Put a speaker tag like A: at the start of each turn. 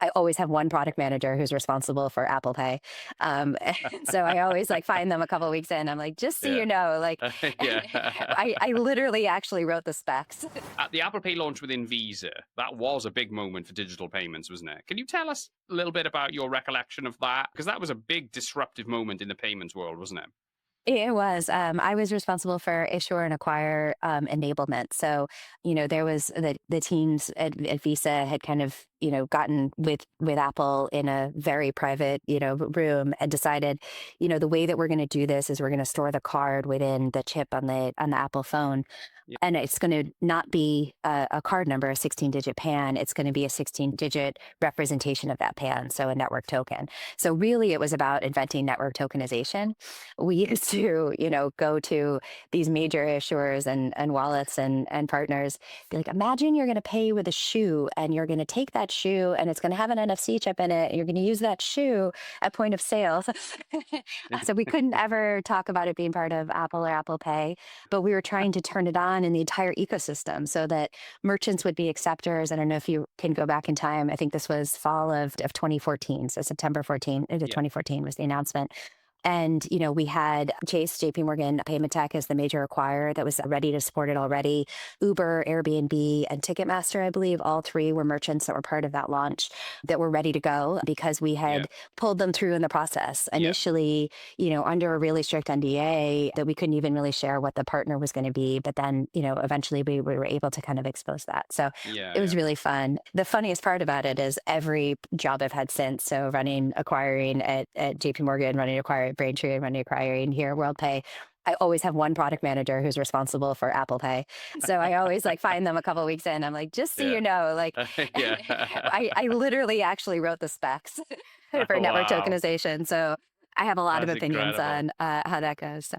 A: I always have one product manager who's responsible for Apple Pay. And so I always like find them a couple weeks in. I'm like, just so
B: Yeah.
A: you know, like
B: Yeah.
A: I literally actually wrote the specs.
B: At the Apple Pay launch within Visa, that was a big moment for digital payments, wasn't it? Can you tell us a little bit about your recollection of that? Because that was a big disruptive moment in the payments world, wasn't it?
A: It was. I was responsible for issuer and acquire enablement. So, there was the teams at Visa had kind of, gotten with Apple in a very private, room and decided, the way that we're going to do this is we're going to store the card within the chip on the Apple phone.
B: Yeah.
A: And it's going to not be a card number, a 16-digit PAN. It's going to be a 16-digit representation of that PAN, so a network token. So really, it was about inventing network tokenization. We used to, go to these major issuers and wallets and partners, be like, imagine you're going to pay with a shoe and you're going to take that shoe and it's going to have an NFC chip in it. And you're going to use that shoe at point of sale. So we couldn't ever talk about it being part of Apple or Apple Pay, but we were trying to turn it on in the entire ecosystem so that merchants would be acceptors. I don't know if you can go back in time. I think this was fall of 2014. So September 14,
B: Yeah.
A: 2014 was the announcement. And, we had Chase, JP Morgan Payment Tech as the major acquirer that was ready to support it already. Uber, Airbnb, and Ticketmaster, I believe, all three were merchants that were part of that launch that were ready to go because we
B: Yeah.
A: had pulled them through in the process.
B: Yeah.
A: Initially, under a really strict NDA that we couldn't even really share what the partner was going to be. But then, eventually we were able to kind of expose that. So
B: Yeah.
A: it was
B: Yeah.
A: really fun. The funniest part about it is every job I've had since, so running acquiring at JP Morgan, running acquiring at Braintree, and running acquiring here at Worldpay, I always have one product manager who's responsible for Apple Pay. So I always like find them a couple weeks in. I'm like, just so
B: Yeah.
A: you know, like
B: Yeah.
A: I literally actually wrote the specs for network
B: Wow.
A: tokenization. So I have a lot of
B: That's
A: opinions
B: incredible.
A: on how that goes. So